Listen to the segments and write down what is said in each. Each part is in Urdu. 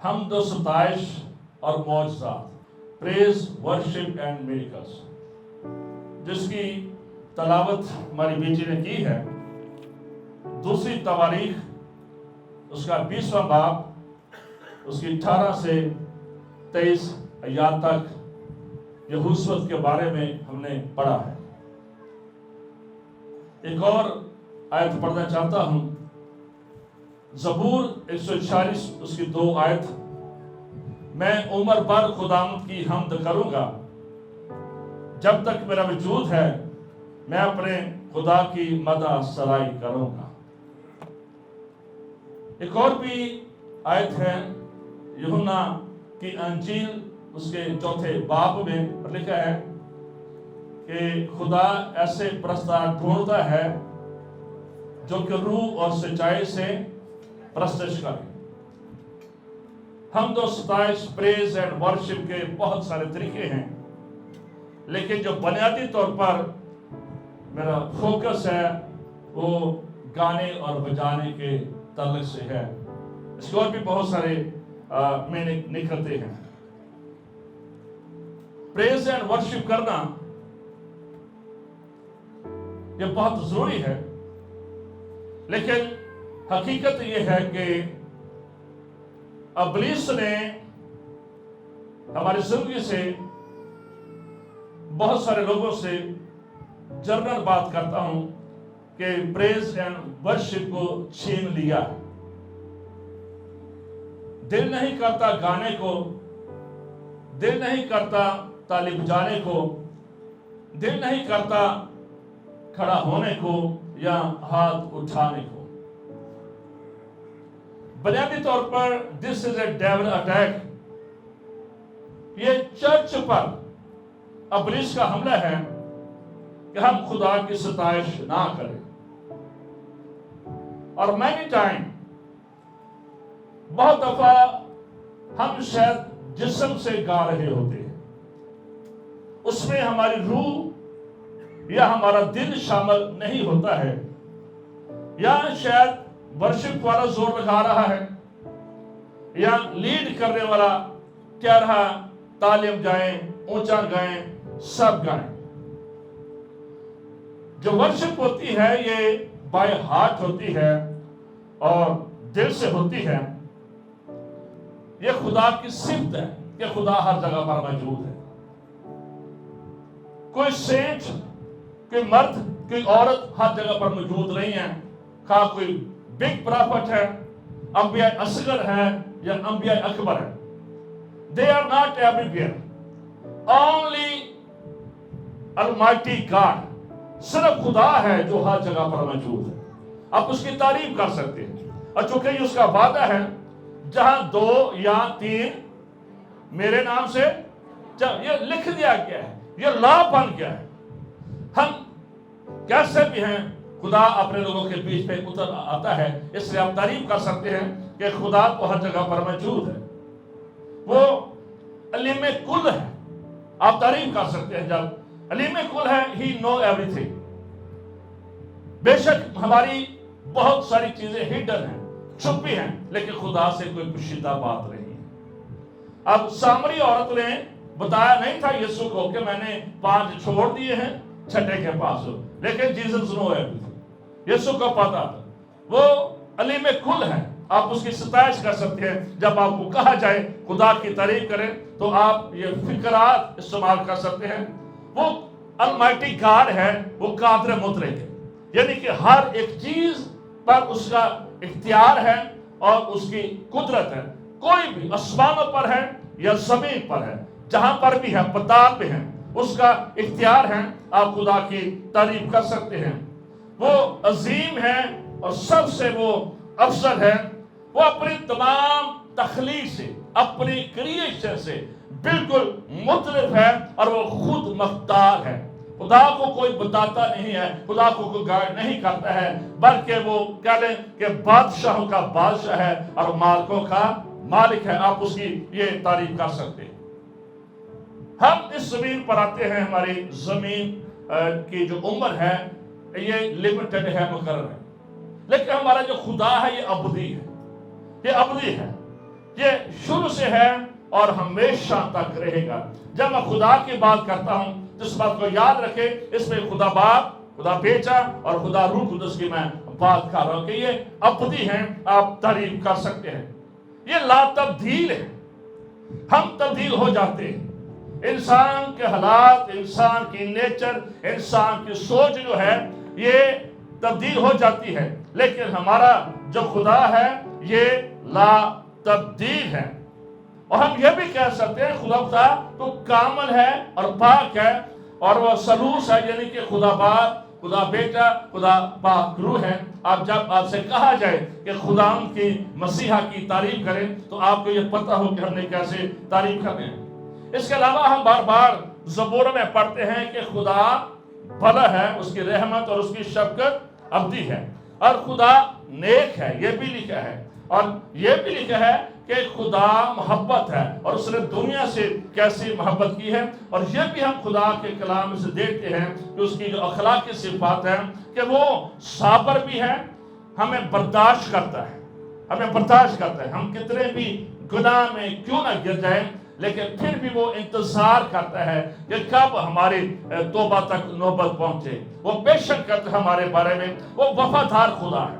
حمد و ستائش اور معجزات، پریز، ورشپ اینڈ میریکلز، جس کی تلاوت ہماری بیٹی نے کی ہے۔ دوسری تواریخ اس کا 20واں باب، اس کی 18 سے 23 آیات تک یہوشوع کے بارے میں ہم نے پڑھا ہے۔ ایک اور آیت پڑھنا چاہتا ہوں، زبور 146 اس کی 2 آیت۔ میں عمر بھر خداوند کی حمد کروں گا، جب تک میرا وجود ہے میں اپنے خدا کی مدح سرائی کروں گا۔ ایک اور بھی آیت ہے یوحنا کی انجیل اس کے 4 باب میں لکھا ہے کہ خدا ایسے پرستار ڈھونڈتا ہے جو کہ روح اور سچائی سے پرستش کرے۔ حمد و ستائش، پریز اینڈ ورشپ کے بہت سارے طریقے ہیں، لیکن جو بنیادی طور پر میرا فوکس ہے وہ گانے اور بجانے کے تعلق سے ہے۔ اس کے اور بھی بہت سارے میں نکلتے ہیں۔ پریز اینڈ ورشپ کرنا یہ بہت ضروری ہے، لیکن حقیقت یہ ہے کہ ابلیس نے ہماری زندگی سے، بہت سارے لوگوں سے جنرل بات کرتا ہوں کہ پریز اینڈ ورشپ کو چھین لیا۔ دل نہیں کرتا گانے کو، دل نہیں کرتا تالی بجانے کو، دل نہیں کرتا کھڑا ہونے کو یا ہاتھ اٹھانے کو۔ بنیادی طور پر دس از اے ڈیول اٹیک، یہ چرچ پر ابلیس کا حملہ ہے کہ ہم خدا کی ستائش نہ کریں۔ اور مینی ٹائم، بہت دفعہ ہم شاید جسم سے گا رہے ہوتے ہیں، اس میں ہماری روح یا ہمارا دل شامل نہیں ہوتا ہے، یا شاید ورشپ والا زور لگا رہا ہے، یا لیڈ کرنے والا کہہ رہا تالیم جائیں، اونچا گائیں، سب گائیں۔ جو ورشپ ہوتی ہے یہ بائی ہارٹ ہوتی ہے اور دل سے ہوتی ہے۔ یہ خدا کی صفت ہے کہ خدا ہر جگہ پر موجود ہے۔ کوئی سینٹ، کوئی مرد، کوئی عورت ہر جگہ پر موجود نہیں ہے، خواہ کوئی بگ پرافٹ ہے، انبیاء اصغر ہے یا انبیاء اکبر ہے۔ They are not everywhere. Only Almighty God، صرف خدا ہے جو ہر جگہ پر موجود ہے۔ آپ اس کی تعریف کر سکتے ہیں، اور چونکہ یہ اس کا وعدہ ہے، جہاں 2 یا 3 میرے نام سے، یہ لکھ دیا گیا ہے، یہ لا بن گیا ہے۔ ہم کیسے بھی ہیں، خدا اپنے لوگوں کے بیچ میں اتر آتا ہے، اس لیے آپ تعریف کر سکتے ہیں کہ خدا تو ہر جگہ پر موجود ہے۔ وہ علیم کل ہے، آپ تعریف کر سکتے ہیں جب علیم کل ہے، ہی نو ایوری تھنگ۔ بے شک ہماری بہت ساری چیزیں ہڈن ہیں، چھپی ہیں، لیکن خدا سے کوئی پوشیدہ بات نہیں ہے۔ اب سامری عورت نے بتایا نہیں تھا یسوع کو کہ میں نے 5 چھوڑ دیے ہیں چھٹے کے پاس، لیکن جیسس نو ایوریتھنگ، یسوع کو پتا تھا۔ وہ علیم کل ہے، آپ اس کی ستائش کر سکتے ہیں۔ جب آپ کو کہا جائے خدا کی تعریف کریں تو آپ یہ فقرات استعمال کر سکتے ہیں۔ وہ المائٹی گاڈ ہے، وہ قادر مطلق ہے، یعنی کہ ہر ایک چیز پر اس کا اختیار ہے اور اس کی قدرت ہے۔ کوئی بھی آسمانوں پر ہے یا زمین پر ہے، جہاں پر بھی ہے، پتال میں ہے، اس کا اختیار ہے۔ آپ خدا کی تعریف کر سکتے ہیں۔ وہ عظیم ہے اور سب سے وہ افضل ہے۔ وہ اپنی تمام تخلیق سے، اپنی کریشن سے بالکل مختلف ہے، اور وہ خود مختار ہے۔ خدا کو کوئی بتاتا نہیں ہے، خدا کو کوئی گائیڈ نہیں کرتا ہے، بلکہ وہ کہہ لیں کہ بادشاہوں کا بادشاہ ہے اور مالکوں کا مالک ہے۔ آپ اس کی یہ تعریف کر سکتے ہیں۔ ہم اس زمین پر آتے ہیں، ہماری زمین کی جو عمر ہے یہ لمیٹڈ ہے، مقرر ہے، لیکن ہمارا جو خدا ہے یہ ابدی ہے، یہ ابدی ہے۔ یہ شروع سے ہے اور ہمیشہ تک رہے گا. جب میں خدا کی بات کرتا ہوں تو اس بات کو یاد رکھے، اس میں خدا باپ، خدا بیٹا اور خدا روح قدس کی میں بات کر رہا ہوں کہ یہ ابدی ہیں، آپ تعریف کر سکتے ہیں. یہ لا تبدیل ہے. ہم تبدیل ہو جاتے ہیں. انسان کے حالات، انسان کی نیچر، انسان کی سوچ جو ہے یہ تبدیل ہو جاتی ہے، لیکن ہمارا جو خدا ہے یہ لا تبدیل ہے. اور ہم یہ بھی کہہ سکتے ہیں خدا تو کامل ہے اور پاک ہے، اور وہ ثالوث ہے، یعنی کہ خدا باپ، خدا بیٹا، خدا پاک روح ہے. اب جب آپ سے کہا جائے کہ خدا کی مسیحا کی تعریف کریں تو آپ کو یہ پتہ ہو کہ ہم نے کیسے تعریف کرنے ہیں. اس کے علاوہ ہم بار بار زبور میں پڑھتے ہیں کہ خدا بھلا ہے، اس کی رحمت اور اس کی شفقت ابدی ہے، اور خدا نیک ہے، یہ بھی لکھا ہے. اور یہ بھی لکھا ہے کہ خدا محبت ہے، اور اس نے دنیا سے کیسی محبت کی ہے. اور یہ بھی ہم خدا کے کلام سے دیکھتے ہیں کہ اس کی جو اخلاقی صفات ہے کہ وہ صابر بھی ہے، ہمیں برداشت کرتا ہے، ہمیں برداشت کرتا ہے. ہم کتنے بھی گناہ میں کیوں نہ گر جائیں لیکن پھر بھی وہ انتظار کرتا ہے کہ کب ہماری توبہ تک نوبت پہنچے. وہ بے شک کرتا ہے ہمارے بارے میں. وہ وفادار خدا ہے.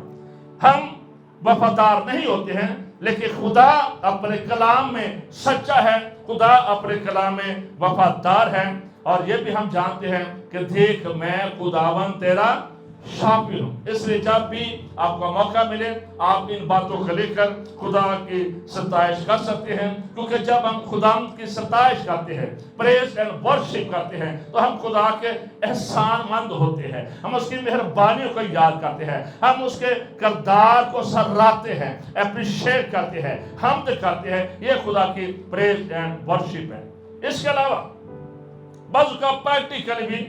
ہم وفادار نہیں ہوتے ہیں، لیکن خدا اپنے کلام میں سچا ہے، خدا اپنے کلام میں وفادار ہے. اور یہ بھی ہم جانتے ہیں کہ دیکھ میں خداوند تیرا شافی ہوں. اس لیے جب بھی آپ کو موقع ملے آپ ان باتوں کو لے کر خدا کی ستائش کر سکتے ہیں، کیونکہ جب ہم خدا کی ستائش کرتے ہیں، پریز اینڈ ورشپ کرتے ہیں، تو ہم خدا کے احسان مند ہوتے ہیں، ہم اس کی مہربانیوں کو یاد کرتے ہیں، ہم اس کے کردار کو سراہتے ہیں، اپریشیٹ کرتے ہیں، حمد کرتے ہیں. یہ خدا کی پریز اینڈ ورشپ ہے. اس کے علاوہ بعض کا پریکٹیکلی بھی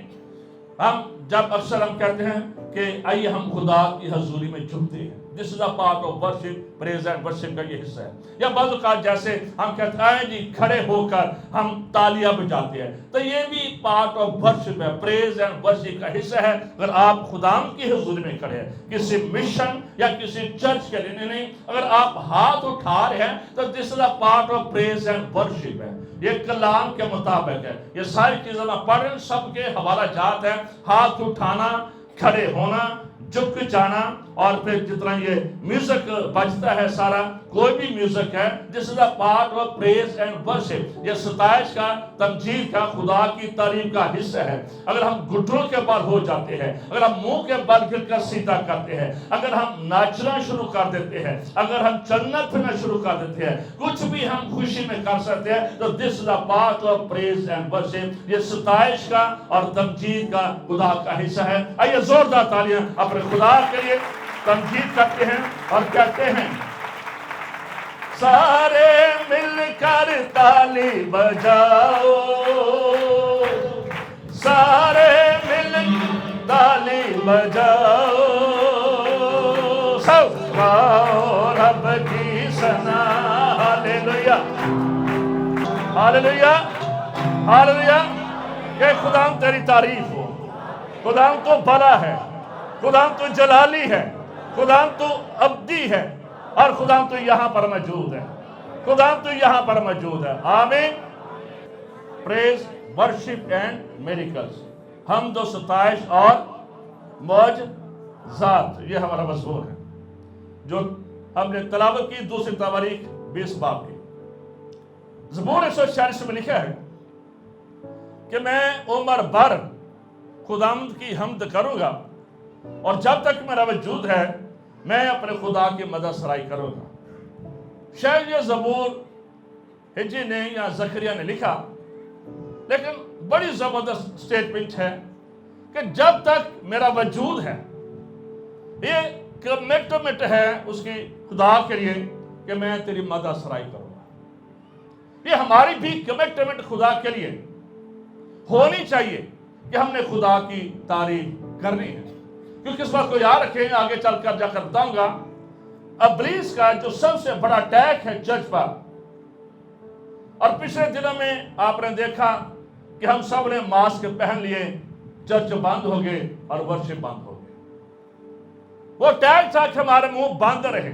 ہم جب اکثر ہم کہتے ہیں کہ آئیے ہم خدا کی حضوری میں جھکتے ہیں. This is a part of worship, praise and worship کا یہ حصہ ہے. یا بعض اوقات جیسے ہم کہتے ہیں جی کھڑے ہو کر ہم تالیاں بجاتے ہیں، تو یہ بھی پارٹ آف ورشپ ہے، پریز اینڈ ورشپ کا حصہ ہے. اگر آپ خدا کی حضوری میں کھڑے ہیں کسی مشن یا کسی چرچ کے لیے نہیں، اگر آپ ہاتھ اٹھا رہے ہیں تو this is a part of praise and worship ہے. یہ کلام کے مطابق ہے. یہ ساری چیزیں میں پڑھ رہا ہوں، سب کے حوالہ جات ہیں. ہاتھ اٹھانا، کھڑے ہونا، جھک جانا، اور پھر جتنا یہ میوزک بجتا ہے سارا کوئی بھی میوزک ہے، this is a part of praise and worship. یہ ستائش کا، تمجید کا، خدا کی تعریف کا حصہ ہے. اگر ہم گھٹنوں کے بل ہو جاتے ہیں، اگر ہم منہ کے بل گر کر سیدھا کرتے ہیں، اگر ہم ناچنا شروع کر دیتے ہیں، اگر ہم چلنا پھرنا شروع کر دیتے ہیں، کچھ بھی ہم خوشی میں کر سکتے ہیں، تو this is a part of praise and worship. یہ ستائش کا اور تمجید کا خدا کا حصہ ہے. آئیے زوردار تالیاں اپنے خدا کے لیے تمجید کرتے ہیں اور کہتے ہیں سارے مل کر تالی بجاؤ، سارے مل تالی بجاؤ، سب گاؤ رب کی ثنا. ہاللیلویا، ہاللیلویا، ہاللیلویا. کہ خدا تیری تعریف ہو. خدا تو بھلا ہے، خدا تو جلالی ہے، خدا تو ابدی ہے، اور خدا تو یہاں پر موجود ہے، خدا تو یہاں پر موجود ہے. آمین. پریز، ورشپ اینڈ میریکلز، حمد و ستائش اور معجزات، یہ ہمارا مضمون ہے جو ہم نے تلاوت کی. دوسری تواریخ 20 باب کی. زبور 146 میں لکھا ہے کہ میں عمر بھر خداوند کی حمد کروں گا، اور جب تک میرا وجود ہے میں اپنے خدا کی مدح سرائی کروں گا. شاید یہ زبور ہجی نے یا زکریا نے لکھا، لیکن بڑی زبردست سٹیٹمنٹ ہے کہ جب تک میرا وجود ہے، یہ کمٹمنٹ ہے اس کی خدا کے لیے کہ میں تیری مدح سرائی کروں گا. یہ ہماری بھی کمٹمنٹ خدا کے لیے ہونی چاہیے کہ ہم نے خدا کی تعریف کرنی ہے. کیونکہ اس بات کو یاد رکھیں، آگے چل کر جا کر بتاؤں گا، ابلیس کا جو سب سے بڑا اٹیک ہے چرچ پر. اور پچھلے دنوں میں آپ نے دیکھا کہ ہم سب نے ماسک پہن لیے، چرچ بند ہو گئے اور ورشپ بند ہو گئے. وہ اٹیک تھا کہ ہمارے منہ بند رہے.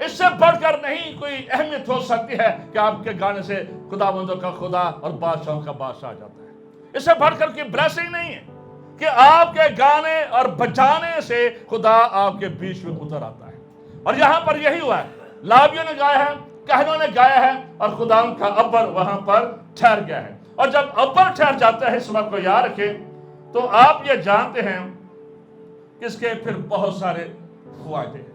اس سے بڑھ کر نہیں کوئی اہمیت ہو سکتی ہے کہ آپ کے گانے سے خداوندوں کا خدا اور بادشاہوں کا بادشاہ آ جاتا ہے۔ اس سے بڑھ کر کوئی بلیسنگ نہیں ہے کہ آپ کے گانے اور بجانے سے خدا آپ کے بیچ میں اتر آتا ہے۔ اور یہاں پر یہی ہوا ہے، لاویوں نے گایا ہے، کہنوں نے گایا ہے، اور خدا کا ابر وہاں پر ٹھہر گیا ہے۔ اور جب ابر ٹھہر جاتا ہے، اس بات کو یاد رکھیں، تو آپ یہ جانتے ہیں کہ اس کے پھر بہت سارے فوائدے ہیں۔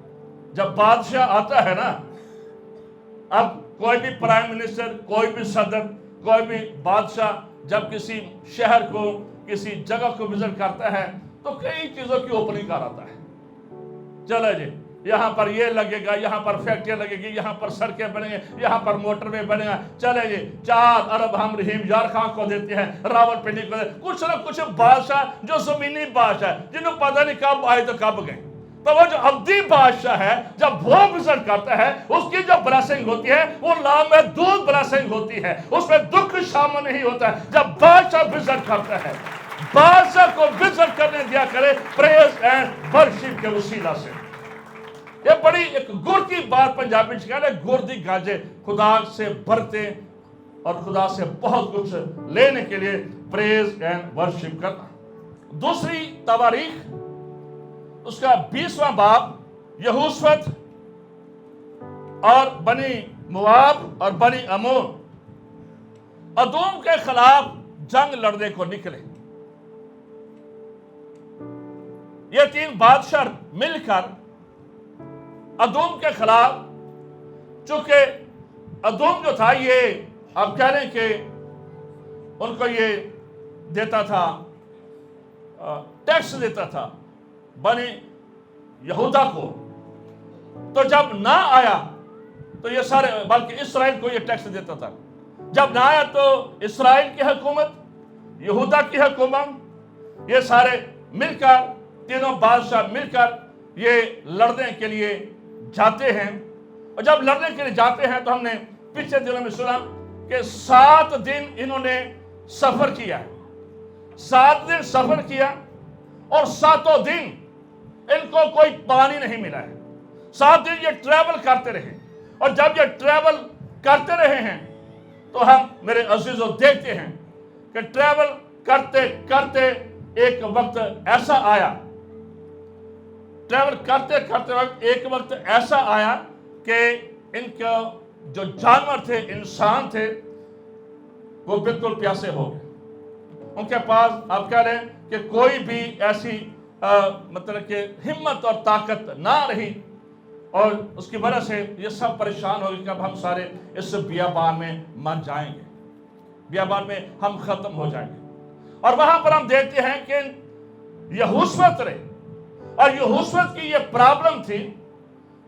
جب بادشاہ آتا ہے نا، اب کوئی بھی پرائم منسٹر، کوئی بھی صدر، کوئی بھی بادشاہ جب کسی شہر کو، کسی جگہ کو وزٹ کرتا ہے تو کئی چیزوں کی اوپننگ کراتا ہے۔ چلے جی، یہاں پر یہ لگے گا، یہاں پر فیکٹری لگے گی، یہاں پر سڑکیں بنے گی، یہاں پر موٹر وے بنے گا۔ چلے جی، 4 ارب ہم رحیم یار خان کو دیتے ہیں، راول پنڈی کو دیتے ہیں۔ کچھ نہ کچھ بادشاہ جو زمینی بادشاہ جنہوں پتہ نہیں کب آئے تو کب گئے، تو وہ جو ابدی بادشاہ ہے جب وہ وزٹ کرتا ہے، اس کی جو بلیسنگ ہوتی ہے وہ لامحدود بلیسنگ ہوتی ہے، اس میں دکھ شامل نہیں ہوتا ہے۔ جب بادشاہ وزٹ کرتا ہے، بادشاہ کو وزٹ کرنے دیا کرے پریز اینڈ ورشپ کے وسیلہ سے۔ یہ بڑی ایک گر کی بات پنجابی میں کہتے ہیں، گر دی گاجے، خدا سے برتے اور خدا سے بہت کچھ لینے کے لیے پریز اینڈ ورشپ کرنا۔ دوسری تواریخ اس کا 20واں باب، یہوشوت اور بنی مواب اور بنی عمون ادوم کے خلاف جنگ لڑنے کو نکلے۔ یہ 3 بادشاہ مل کر ادوم کے خلاف، چونکہ ادوم جو تھا یہ آپ کہہ رہے ہیں کہ ان کو یہ دیتا تھا، ٹیکس دیتا تھا بنی یہودا کو، تو جب نہ آیا تو یہ سارے، بلکہ اسرائیل کو یہ ٹیکس دیتا تھا، جب نہ آیا تو اسرائیل کی حکومت، یہودا کی حکومت، یہ سارے مل کر، تینوں بادشاہ مل کر یہ لڑنے کے لیے جاتے ہیں۔ اور جب لڑنے کے لیے جاتے ہیں تو ہم نے پچھلے دنوں میں سنا کہ 7 دن انہوں نے سفر کیا، 7 دن سفر کیا، اور 7 دن ان کو کوئی پانی نہیں ملا ہے۔ 7 دن یہ ٹریول کرتے رہے، اور جب یہ ٹریول کرتے رہے ہیں تو ہم میرے عزیزوں دیکھتے ہیں کہ ٹریول کرتے کرتے ایک وقت ایسا آیا، ٹریول کرتے کرتے وقت ایک وقت ایسا آیا کہ ان کا جو جانور تھے، انسان تھے، وہ بالکل پیاسے ہو گئے۔ ان کے پاس آپ کہہ رہے ہیں کہ کوئی بھی ایسی مطلب کہ ہمت اور طاقت نہ رہی، اور اس کی وجہ سے یہ سب پریشان ہو گئے کہ اب ہم سارے اس بیابان میں مر جائیں گے، بیابان میں ہم ختم ہو جائیں گے۔ اور وہاں پر ہم دیکھتے ہیں کہ یہوشوت رہے، اور یہوشوت کی یہ پرابلم تھی،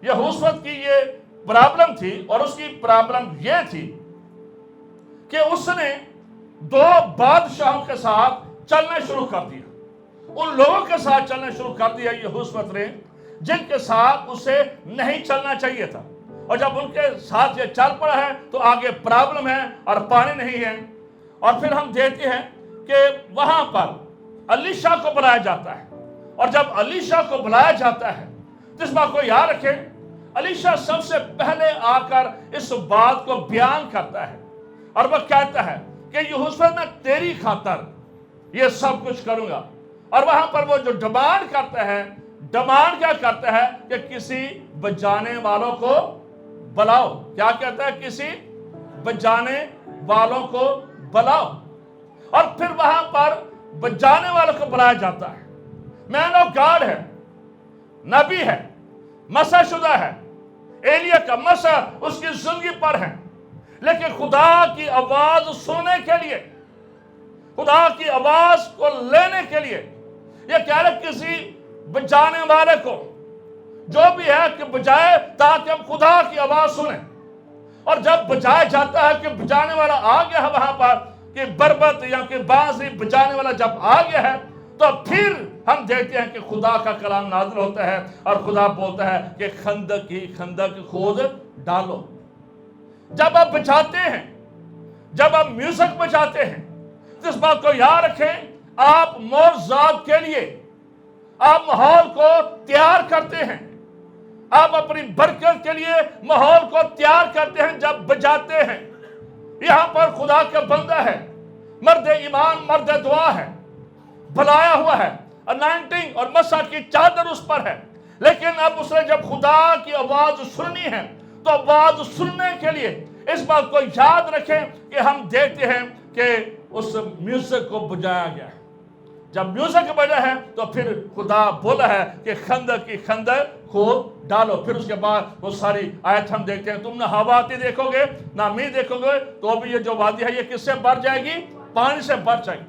یہوشوت کی یہ پرابلم تھی، اور اس کی پرابلم یہ تھی کہ اس نے 2 بادشاہوں کے ساتھ چلنا شروع کر دیا، ان لوگوں کے ساتھ چلنا شروع کر دیا یہوشوت نے جن کے ساتھ اسے نہیں چلنا چاہیے تھا۔ اور جب ان کے ساتھ یہ چل پڑا ہے تو آگے پرابلم ہے اور پانی نہیں ہے۔ اور پھر ہم دیکھتے ہیں کہ وہاں پر الیشا کو بلایا جاتا ہے، اور جب الیشا کو بلایا جاتا ہے تو اس بات کو یاد رکھیں، الیشا سب سے پہلے آ کر اس بات کو بیان کرتا ہے، اور وہ کہتا ہے کہ یہوشوت میں تیری خاطر یہ سب کچھ کروں گا۔ اور وہاں پر وہ جو ڈیمانڈ کرتا ہے، ڈیمانڈ کیا کرتا ہے کہ کسی بجانے والوں کو بلاؤ۔ کیا کہتا ہے؟ کسی بجانے والوں کو بلاؤ۔ اور پھر وہاں پر بجانے والوں کو بلایا جاتا ہے، مین آف گاڈ ہے، نبی ہے، مسح شدہ ہے، ایلیا کا مسح اس کی زندگی پر ہے، لیکن خدا کی آواز سننے کے لیے، خدا کی آواز کو لینے کے لیے یہ کہہ رہے کسی بجانے والے کو جو بھی ہے کہ بجائے تاکہ ہم خدا کی آواز سنیں۔ اور جب بجایا جاتا ہے کہ بجانے والا آ گیا ہے وہاں پر، کہ بربت یا کہ بانسری بجانے والا جب آ گیا ہے، تو پھر ہم دیکھتے ہیں کہ خدا کا کلام نازل ہوتا ہے، اور خدا بولتا ہے کہ خندق ہی خندق کھود ڈالو۔ جب آپ بجاتے ہیں، جب آپ میوزک بجاتے ہیں، تو اس بات کو یاد رکھیں، آپ معجزات کے لیے آپ ماحول کو تیار کرتے ہیں۔ آپ اپنی برکت کے لیے ماحول کو تیار کرتے ہیں جب بجاتے ہیں. یہاں پر خدا کا بندہ ہے, مرد ایمان, مرد دعا ہے, بلایا ہوا ہے, انائنٹنگ اور مسح کی چادر اس پر ہے, لیکن اب اس نے جب خدا کی آواز سننی ہے تو آواز سننے کے لیے اس بات کو یاد رکھیں کہ ہم دیکھتے ہیں کہ اس میوزک کو بجایا گیا ہے. جب میوزک بجا ہے تو پھر خدا بولا ہے کہ خندق کی خندق کھود ڈالو. پھر اس کے بعد وہ ساری آیت ہم دیکھتے ہیں, تم نہ ہوا آتی دیکھو گے نہ می دیکھو گے, تو بھی یہ جو وادی ہے یہ کس سے بھر جائے گی؟ پانی سے بھر جائے گی.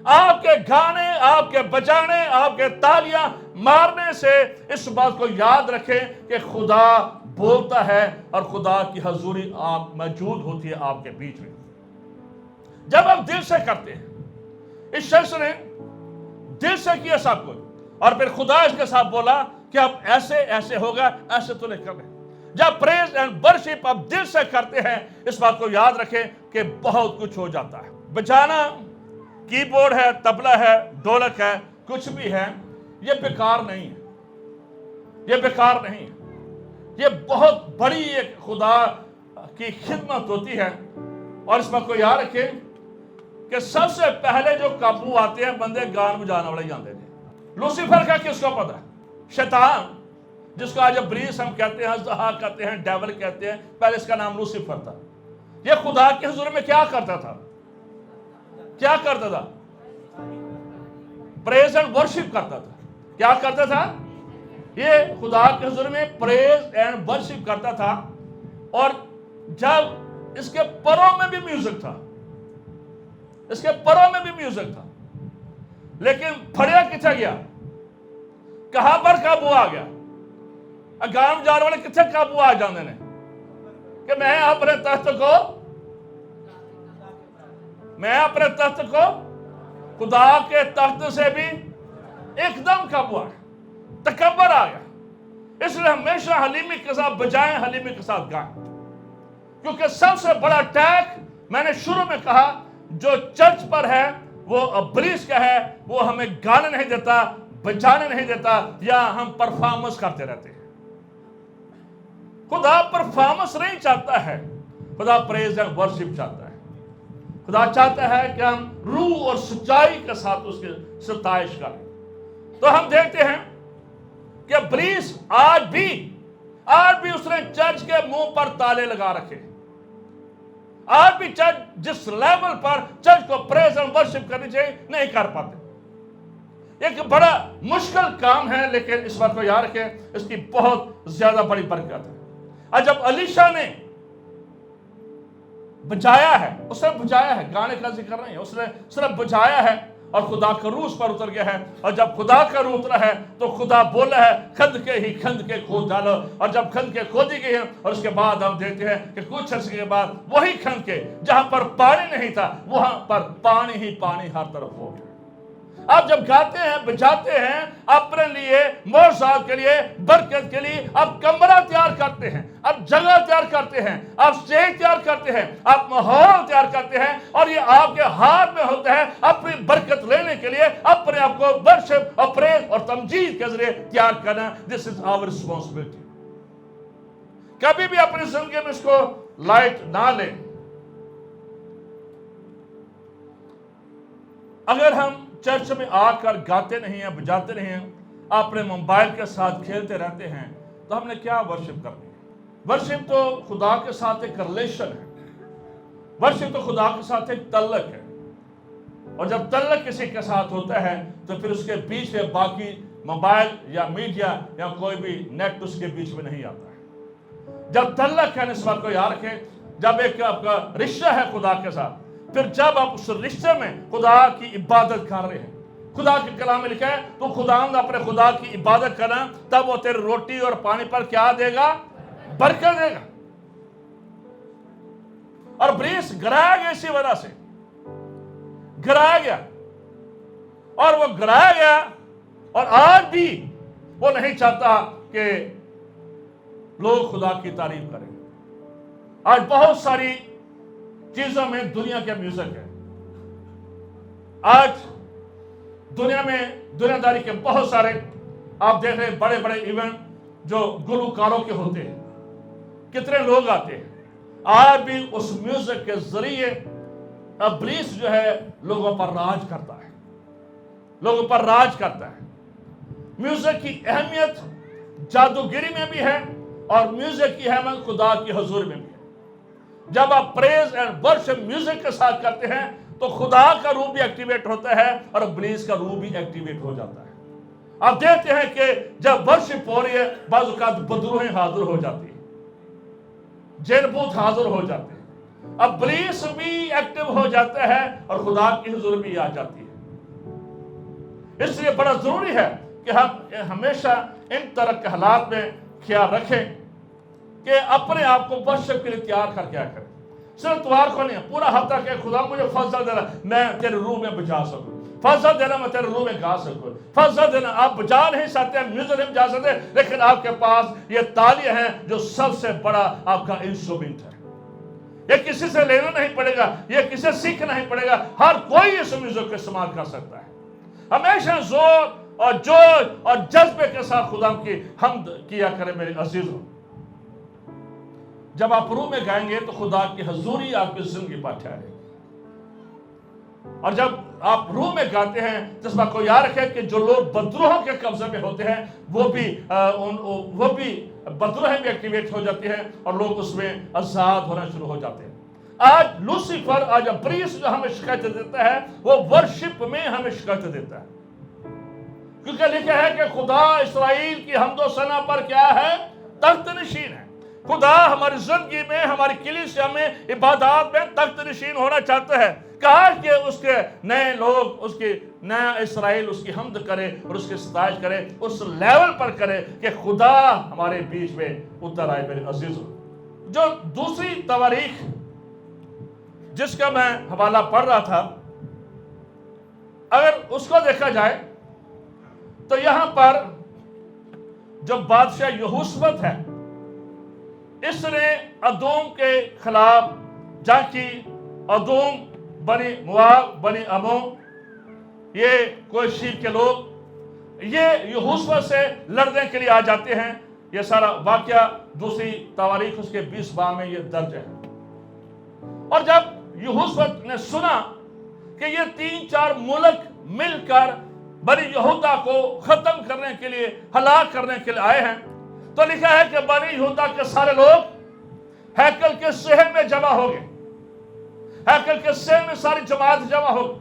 آپ کے گانے, آپ کے بجانے, آپ کے تالیاں مارنے سے اس بات کو یاد رکھیں کہ خدا بولتا ہے اور خدا کی حضوری آپ موجود ہوتی ہے آپ کے بیچ میں. جب آپ دل سے کرتے ہیں, اس شخص نے دل سے کیا سب کچھ, اور پھر خدا اس کے ساتھ بولا کہ اب ایسے ایسے ہوگا, ایسے تو نہیں کرنا. جب پریز اینڈ ورشپ آپ دل سے کرتے ہیں, اس بات کو یاد رکھیں کہ بہت کچھ ہو جاتا ہے. بجانا, کی بورڈ ہے, تبلا ہے, ڈھولک ہے, کچھ بھی ہے, یہ بیکار نہیں ہے, یہ بیکار نہیں ہے. یہ بہت بڑی ایک خدا کی خدمت ہوتی ہے. اور اس بات کو یاد رکھیں کہ سب سے پہلے جو قابو آتے ہیں بندے گان بجانے والے جانتے تھے. لوسیفر کا کس کو پتا ہے؟ شیطان, جس کو آج ابلیس ہم کہتے ہیں, زہا کہتے ہیں, ڈیول کہتے ہیں, پہلے اس کا نام لوسیفر تھا. یہ خدا کے حضور میں کیا کرتا تھا؟ کیا کرتا تھا؟ پریز اینڈ ورشپ کرتا تھا. کیا کرتا تھا؟ یہ خدا کے حضور میں پریز اینڈ ورشپ کرتا تھا. اور جب اس کے پروں میں بھی میوزک تھا, اس کے پروں میں بھی میوزک تھا, لیکن پھڑیا کتھا گیا؟ کہاں پر قابو آ گیا؟ گام جانے والے کتھے قابو آ جاندے نے کہ میں اپنے تخت کو خدا کے تخت سے بھی ایک دم قابو آ گیا, تکبر آ گیا. اس لیے ہمیشہ حلیمی کے ساتھ بجائیں, حلیمی کے ساتھ گائیں, کیونکہ سب سے بڑا ٹیک میں نے شروع میں کہا جو چرچ پر ہے وہ ابلیس کا ہے. وہ ہمیں گانے نہیں دیتا, بجانے نہیں دیتا, یا ہم پرفارمنس کرتے رہتے ہیں. خدا پرفارمنس نہیں چاہتا ہے, خدا پریز اینڈ ورشپ چاہتا ہے. خدا چاہتا ہے کہ ہم روح اور سچائی کے ساتھ اس کی ستائش کریں. تو ہم دیکھتے ہیں کہ ابلیس آج بھی اس نے چرچ کے منہ پر تالے لگا رکھے. آج بھی چرچ جس لیول پر چرچ کو پریز اینڈ ورشپ کرنی چاہیے نہیں کر پاتے. ایک بڑا مشکل کام ہے, لیکن اس بات کو یاد رکھیں اس کی بہت زیادہ بڑی برکت ہے. اور جب الیشا نے بجایا ہے, اس نے بجایا ہے, گانے کا ذکر نہیں ہے, اس نے صرف بجایا ہے اور خدا کا روح اس پر اتر گیا ہے. اور جب خدا کا روح اترا ہے تو خدا بولا ہے کھند کے کھود ڈالو. اور جب کھند کے کھودی گئی ہے, اور اس کے بعد ہم دیکھتے ہیں کہ کچھ عرصے کے بعد وہی کھند کے جہاں پر پانی نہیں تھا وہاں پر پانی ہی پانی ہر طرف ہو گیا. آپ جب گاتے ہیں, بجاتے ہیں, اپنے لیے, معجزات کے لیے, برکت کے لیے آپ کمرہ تیار کرتے ہیں, آپ جگہ تیار کرتے ہیں, آپ سٹیج تیار کرتے ہیں, آپ ماحول تیار کرتے ہیں, اور یہ آپ کے ہاتھ میں ہوتا ہے اپنی برکت لینے کے لیے اپنے آپ کو ورشپ اور پریز اور تمجید کے ذریعے تیار کرنا. دس از آور ریسپانسبلٹی. کبھی بھی اپنی زندگی میں اس کو لائٹ نہ لیں. اگر ہم چرچ میں آ کر گاتے نہیں ہیں, بجاتے نہیں ہیں, اپنے موبائل کے ساتھ کھیلتے رہتے ہیں, تو ہم نے کیا ورشپ کرنی ہے؟ ورشپ تو خدا کے ساتھ ایک ریلیشن ہے. ورشپ تو خدا کے ساتھ ایک تعلق ہے. اور جب تعلق کسی کے ساتھ ہوتا ہے تو پھر اس کے بیچ میں باقی موبائل یا میڈیا یا کوئی بھی نیٹ اس کے بیچ میں نہیں آتا ہے. جب تعلق ہے, اس بات کو یاد رکھیں, جب ایک آپ کا رشتہ ہے خدا کے ساتھ, پھر جب آپ اس رشتے میں خدا کی عبادت کر رہے ہیں, خدا کے کلام میں لکھا ہے تو خداوند اپنے خدا کی عبادت کرنا, تب وہ تیرے روٹی اور پانی پر کیا دے گا؟ برکت دے گا. اور ابلیس گرایا گیا, اسی وجہ سے گرایا گیا, اور وہ گرایا گیا, اور آج بھی وہ نہیں چاہتا کہ لوگ خدا کی تعریف کریں. آج بہت ساری چیزوں میں دنیا کے میوزک ہے. آج دنیا میں دنیا داری کے بہت سارے آپ دیکھ رہے ہیں بڑے بڑے ایونٹ, جو گلوکاروں کے ہوتے ہیں، کتنے لوگ آتے ہیں، آج بھی اس میوزک کے ذریعے ابلیس جو ہے لوگوں پر راج کرتا ہے، لوگوں پر راج کرتا ہے۔ میوزک کی اہمیت جادوگری میں بھی ہے اور میوزک کی اہمیت خدا کی حضور میں بھی ہے۔ جب آپ پریز اینڈ ورشپ میوزک کے ساتھ کرتے ہیں تو خدا کا روح بھی ایکٹیویٹ ہوتا ہے اور ابلیس کا روح بھی ایکٹیویٹ ہو جاتا ہے۔ آپ دیکھتے ہیں کہ جب ورشپ ہو رہی ہے بعض اوقات بدروہیں حاضر ہو جاتی ہیں، جن بوت حاضر ہو جاتے ہیں، ابلیس بھی ایکٹیو ہو جاتا ہے اور خدا کی حضور بھی آ جاتی ہے۔ اس لیے بڑا ضروری ہے کہ ہم ہمیشہ ان طرح کے حالات میں خیال رکھیں کہ اپنے آپ کو ورشپ کے لیے تیار کر کے کریں۔ صرف اتوار کو نہیں، پورا ہفتہ کہ خدا مجھے فضل دینا میں تیرے روح میں بجا سکوں، فضل دینا میں تیرے روح میں گا سکوں، فضل دینا آپ بجا نہیں سکتے، میوزک نہیں بجا سکتے، لیکن آپ کے پاس یہ تالیاں ہیں جو سب سے بڑا آپ کا انسٹرومنٹ ہے۔ یہ کسی سے لینا نہیں پڑے گا، یہ کسی سے سیکھنا نہیں پڑے گا، ہر کوئی اس میوزک کو استعمال کر سکتا ہے۔ ہمیشہ زور اور جوش اور جذبے کے ساتھ خدا کی حمد کیا کرے میرے عزیزوں۔ جب آپ روح میں گائیں گے تو خدا کی حضوری آپ کی زندگی پر ٹھہرے گی، اور جب آپ روح میں گاتے ہیں تو اس بات کو یاد رکھیں کہ جو لوگ بدروہوں کے قبضے میں ہوتے ہیں وہ بھی بدروہیں بھی ایکٹیویٹ ہو جاتی ہیں اور لوگ اس میں آزاد ہونا شروع ہو جاتے ہیں۔ آج لوسیفر، آج ابلیس جو ہمیں شکایت دیتا ہے وہ ورشپ میں ہمیں شکایت دیتا ہے، کیونکہ لکھا ہے کہ خدا اسرائیل کی حمد و ثنا پر کیا ہے؟ تخت نشین ہے۔ خدا ہماری زندگی میں، ہماری کلیسیا میں، عبادات میں تخت نشین ہونا چاہتا ہے۔ کہا کہ اس کے نئے لوگ، اس کے نیا اسرائیل اس کی حمد کرے اور اس کی ستائش کرے، اس لیول پر کرے کہ خدا ہمارے بیچ میں اتر آئے میرے عزیزوں۔ جو دوسری تواریخ جس کا میں حوالہ پڑھ رہا تھا، اگر اس کو دیکھا جائے تو یہاں پر جو بادشاہ یہوشافت ہے، اس نے ادوم کے خلاف جنگ کی۔ ادوم، بنی مواب، بنی عمون، یہ کوئی شیر کے لوگ یہ یہوشافت سے لڑنے کے لیے آ جاتے ہیں۔ یہ سارا واقعہ دوسری تواریخ اس کے 20 باب میں یہ درج ہے۔ اور جب یہوشافت نے سنا کہ یہ 3-4 ملک مل کر بنی یہودا کو ختم کرنے کے لیے، ہلاک کرنے کے لیے آئے ہیں، تو لکھا ہے کہ بنی یہودا کے سارے لوگ ہیکل کے صحن میں جمع ہو گئے، ہیکل کے صحن میں ساری جماعت جمع ہو گئی،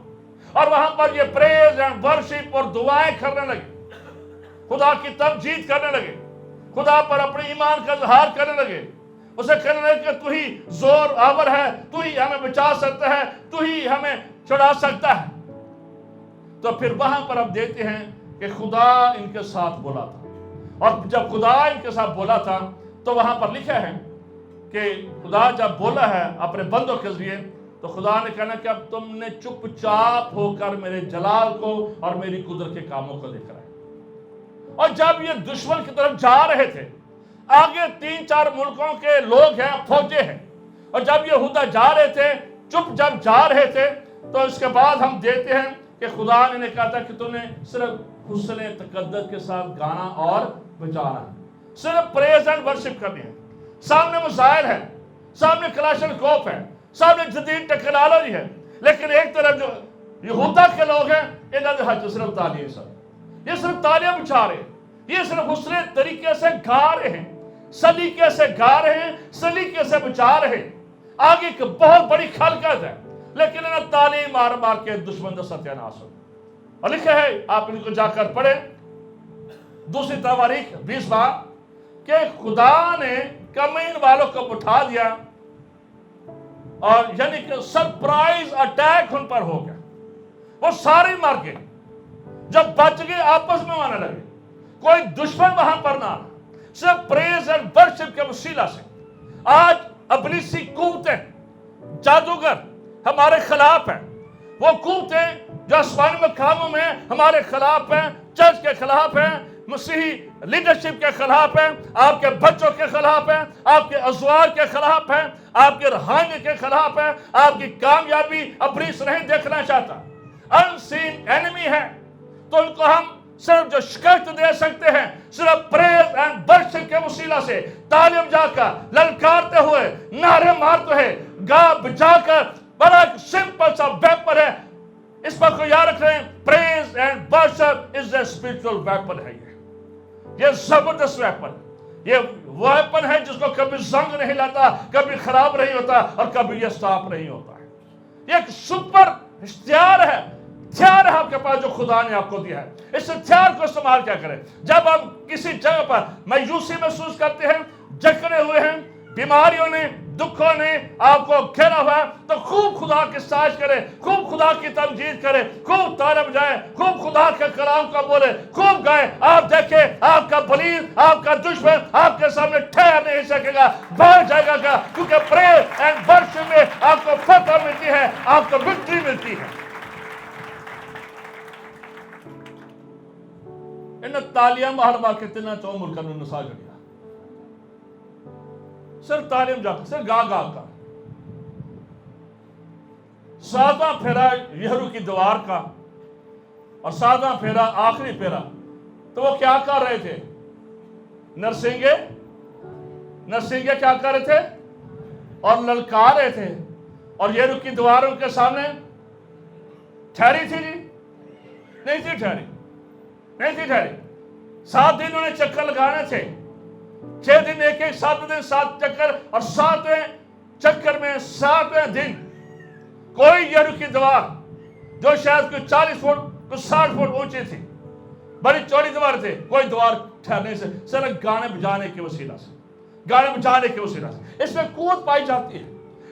اور وہاں پر یہ پریز اینڈ ورشپ اور دعائیں کرنے لگے، خدا کی تمجید کرنے لگے، خدا پر اپنے ایمان کا اظہار کرنے لگے، اسے کہنے لگے کہ تو ہی زور آور ہے، تو ہی ہمیں بچا سکتا ہے، تو ہی ہمیں چھڑا سکتا ہے۔ تو پھر وہاں پر اب دیکھتے ہیں کہ خدا ان کے ساتھ بولا تھا، اور جب خدا ان کے ساتھ بولا تھا تو وہاں پر لکھا ہے کہ خدا جب بولا ہے اپنے بندوں کے ذریعے تو خدا نے کہنا کہ اب تم نے چپ چاپ ہو کر میرے جلال کو اور میری قدرت کے کاموں کو دیکھ رہا ہے۔ اور جب یہ دشمن کی طرف جا رہے تھے، آگے 3-4 ملکوں کے لوگ ہیں، فوجیں ہیں، اور جب یہودا جا رہے تھے، چپ جب جا رہے تھے، تو اس کے بعد ہم دیکھتے ہیں کہ خدا نے کہا تھا کہ تم نے صرف حسن تقدس کے ساتھ گانا اور بجانا ہے، صرف پریز اینڈ ورشپ کرنی ہے۔ سامنے مسائل ہے، سامنے کلاشنکوف ہے، سامنے جدید ٹیکنالوجی ہے، لیکن ایک طرف جو یہودا کے لوگ ہیں انہوں نے حج صرف تالیاں، یہ صرف تالیاں بچا رہے ہیں، یہ صرف حسن طریقے سے گا رہے ہیں، سلیقے سے گا رہے ہیں، سلیقے سے بچا رہے ہیں۔ آگے ایک بہت بڑی خلقت ہے، لیکن انہیں تعلیم مار مار کے دشمن کا ستیہ ناش ہو۔ اور لکھا ہے، آپ ان کو جا کر پڑھیں، دوسری تواریخ 20 باب، کہ خدا نے کمین والوں کو بٹھا دیا، اور یعنی کہ سرپرائز اٹیک ان پر ہو گیا، وہ سارے مر گئے۔ جب بچ گئے آپس میں آنے لگے، کوئی دشمن وہاں پر نہ آنا، صرف پریز اینڈ ورشپ کے وسیلہ سے۔ آج ابلیسی قوتیں، جادوگر ہمارے خلاف ہیں، وہ قوتیں جو آسمانی مقاموں میں ہمارے خلاف ہیں، چرچ کے خلاف ہیں، مسیحی لیڈرشپ کے خلاف ہیں، آپ کے بچوں کے خلاف ہیں، آپ کے ازواج کے خلاف ہیں، آپ کے روحانی کے خلاف ہیں۔ آپ کی کامیابی ابلیس نہیں دیکھنا چاہتا، ان سین اینمی ہے، تو ان کو ہم صرف جو شکست دے سکتے ہیں صرف پریز اینڈ ورشپ کے وسیلہ سے، تعلیم جا کر، للکارتے ہوئے، نعرے مارتے ہوئے، گا بجا کر، بڑا ایک سمپل سا ویپن ہے. اس پر کو یاد رکھ رہے ہیں، praise and worship is a spiritual weapon ہے. یہ زبردست ویپن، یہ ویپن ہے جس کو کبھی زنگ نہیں لاتا، کبھی خراب نہیں ہوتا اور کبھی یہ سٹاپ نہیں ہوتا ہے. یہ ایک سپر ہتھیار ہے، ہتھیار ہے آپ کے پاس جو خدا نے آپ کو دیا ہے. اس ہتھیار کو استعمال کیا کریں. جب ہم کسی جگہ پر مایوسی محسوس کرتے ہیں، جکڑے ہوئے ہیں، بیماریوں نے، دکھوں نے آپ کو گھیرا ہوا ہے، تو خوب خدا کی ستائش کرے، خوب خدا کی تمجید کرے، خوب تعریف بجائے، خوب خدا کے کلام کو بولے، خوب گائے. آپ دیکھیں آپ کا پلیز، آپ کا دشمن آپ کے سامنے ٹھہر نہیں سکے گا، بھاگ جائے گا، کیونکہ پریز اینڈ ورشپ میں آپ کو فتح ملتی ہے، آپ کو وکٹری ملتی ہے. ان تعلیم ہر کتنا چو ملک نے نسا جڑیا صرف تعلیم جا صرف گا کا 7واں پھیرا یہرو کی دیوار کا اور 7واں پھیرا آخری پھیرا. تو وہ کیا کر رہے تھے؟ نرسنگے کیا کر رہے تھے اور للکار رہے تھے. اور یہرو کی دیوار ان کے سامنے ٹھہری تھی جی؟ نہیں تھی ٹھہری. 7 دن انہیں چکر لگانے تھے، 6 دن ایک 7 دن 7 چکر، اور 7ویں چکر میں 7ویں دن کوئی یہرو کی دیوار جو شاید کوئی 40 فٹ کوئی 60 فٹ اونچی تھی، بڑی چوڑی دیوار تھی، کوئی دیوار ٹھہرنے سے صرف گانے بجانے کے وسیلہ سے اس میں قوت پائی جاتی ہے.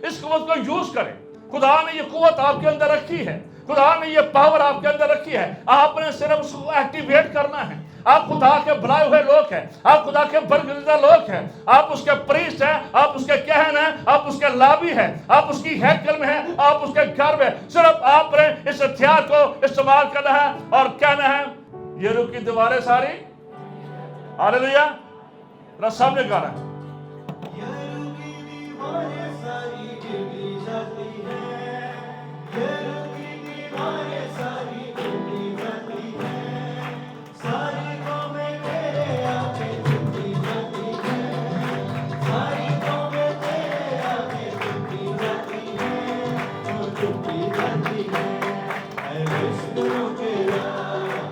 اس قوت کو یوز کریں. خدا نے یہ قوت آپ کے اندر رکھی ہے، خدا نے یہ پاور آپ کے اندر رکھی ہے. آپ نے صرف اس کو ایکٹیویٹ کرنا ہے. آپ خدا کے بلائے ہوئے لوگ ہیں، آپ خدا کے برگزیدہ لوگ ہیں، آپ اس کے پریسٹ ہیں، آپ اس کے کہن ہیں، آپ اس کے لابی ہیں، آپ اس کی ہیکل میں ہیں، آپ اس کے گھر میں. صرف آپ نے اس ہتھیار کو استعمال کرنا ہے اور کہنا ہے یہرو کی دیواریں ساری ہاللیلویا. ذرا سب نے گانا ہے. یہرو کی دیواریں ساری گرتی جاتی ہیں، یہرو کی دیواریں ساری گرتی جاتی ہیں، ساری قومیں تیرے آگے جھکتی جاتی ہیں، ساری قومیں تیرے آگے جھکتی جاتی ہیں، وہ جھکتی جاتی ہیں. اے وشنو تیرا،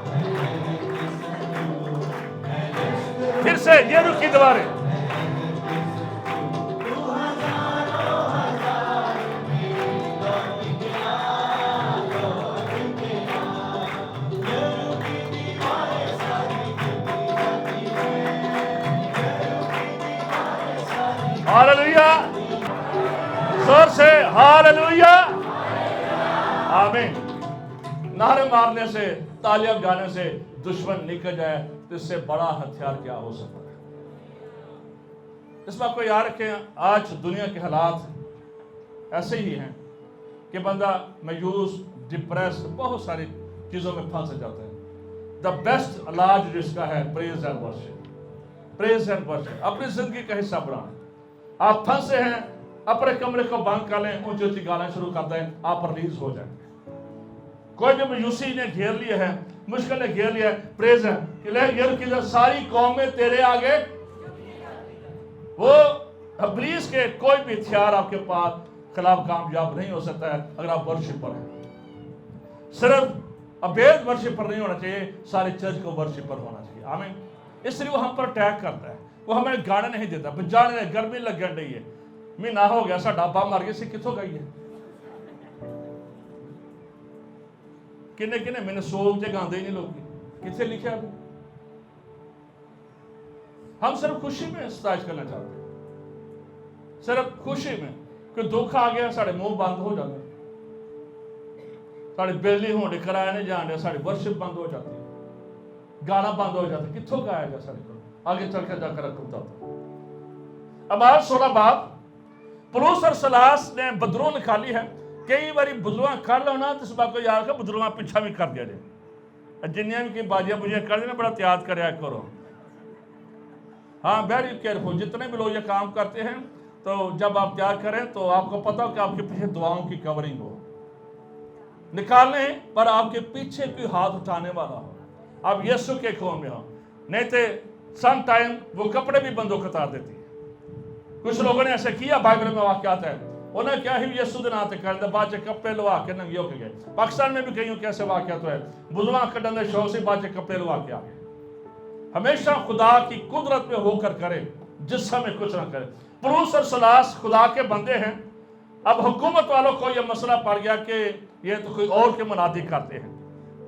اے وشنو، اے وشنو. پھر سے یہرو کی دیواریں ہاللیلویا. زور سے ہاللیلویا، آمین. نعرے مارنے سے، تالیاں گانے سے دشمن نکل جائے تو اس سے بڑا ہتھیار کیا ہو سکتا ہے. اس بات کو یاد رکھیں، آج دنیا کے حالات ایسے ہی ہیں کہ بندہ مایوس، ڈپریس، بہت ساری چیزوں میں پھنس جاتا ہے. دا بیسٹ علاج جس کا ہے پریز اینڈ ورشپ. اپنی زندگی کا حصہ بنائیں. آپ پھنسے ہیں، اپنے کمرے کو بند کر لیں، اونچی اونچی گانا شروع کر دیں، آپ ریلیز ہو جائیں. کوئی بھی مایوسی نے گھیر لیا ہے، مشکل نے گھیر لیا ہے، پریز ہے کہ یہرو کی ساری قومیں تیرے آگے. وہ ابلیس کے کوئی بھی ہتھیار آپ کے پاس خلاف کامیاب نہیں ہو سکتا ہے اگر آپ ورشپ پر ہیں. صرف ابید ورشپ پر نہیں ہونا چاہیے، سارے چرچ کو ورشپ پر ہونا چاہیے. آمین. اس لیے وہ ہم پر اٹیک کرتا ہے، وہ ہمیں گانے نہیں دیتا، بجانے نہیں. گرمی لگ رہی ہے، مہینہ ہو گیا سا ڈابا مار گیا سی کتوں گئی ہے. کنے میں نے سوگ جے گاندے ہی نہیں لوگ کتنے لکھے ابھی. ہم صرف خوشی میں ستائش کرنا چاہتے ہیں، صرف خوشی میں. کوئی دکھ آ گیا ساڑھے منہ بند ہو جاتے، ساڑھے بجلی ہونے کرایہ نہیں جان رہے، ساڑھے ورشپ بند ہو جاتی، گانا بند ہو جاتا. کتوں گایا گیا ساڑھے کو آگے چل کے جا کر رکھتا تھا. اب آج 16 بات پولس اور سلاس نے بدروں نکالی ہے. کئی باری بدرواں کر لو نا تو اس بات کو یاد رکھو بدرواں پیچھا بھی کر دیا جائے. جنیاں بھی کی باجیاں بجیاں کر دینا بڑا تیاد کریا کرو. ہاں ویری کیئرفل. جتنے بھی لوگ یہ کام کرتے ہیں تو جب آپ تیار کریں تو آپ کو پتا ہو کہ آپ کے پیچھے دعاؤں کی کورنگ ہو. نکالنے پر آپ کے پیچھے کوئی ہاتھ اٹھانے والا ہو. آپ یسو کے قوم میں ہو. نہیں تو سم ٹائم وہ کپڑے بھی بندوں کو اتار دیتی ہے. کچھ لوگوں نے ایسے کیا, بائبل میں واقعات ہے, انہیں کیا ہی یسو دن آتے کر دے باچے کپڑے لوا کے ننگے ہو کے گئے. پاکستان میں بھی کہیں کیسے واقعات ہے, بزواں کڈن دے شوق سے باچے کپڑے لوا کے آگے. ہمیشہ خدا کی قدرت میں ہو کر کرے, جسم میں کچھ نہ کرے. پولس اور سلاس خدا کے بندے ہیں. اب حکومت والوں کو یہ مسئلہ پڑ گیا کہ یہ تو کوئی اور کے منادی کرتے ہیں.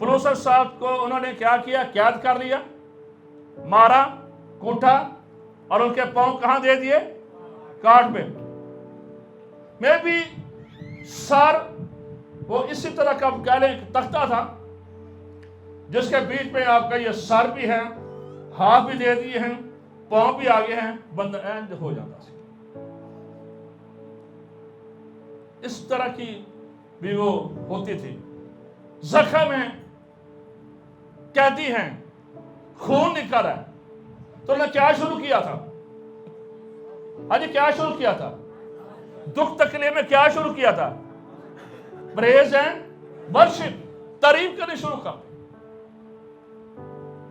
پولس اور سلاس کو انہوں نے کیا کیا, قید کر لیا, مارا, کوٹا, اور ان کے پاؤں کہاں دے دیے, کاٹ میں. میں بھی سر وہ اسی طرح کا کہہ لیں تختہ تھا جس کے بیچ میں آپ کا یہ سر بھی ہے, ہاتھ بھی دے دیے ہیں, پاؤں بھی آگے ہیں, بندہ اینج ہو جاتا سی. اس طرح کی بھی وہ ہوتی تھی. زخم ہیں, قیدی ہیں, خون نکل رہا ہے, تو انہوں نے کیا شروع کیا تھا, ہاں جی کیا شروع کیا تھا, دکھ تکلیف میں کیا شروع کیا تھا, پریز اینڈ ورشپ, تعریف کرنے شروع کر.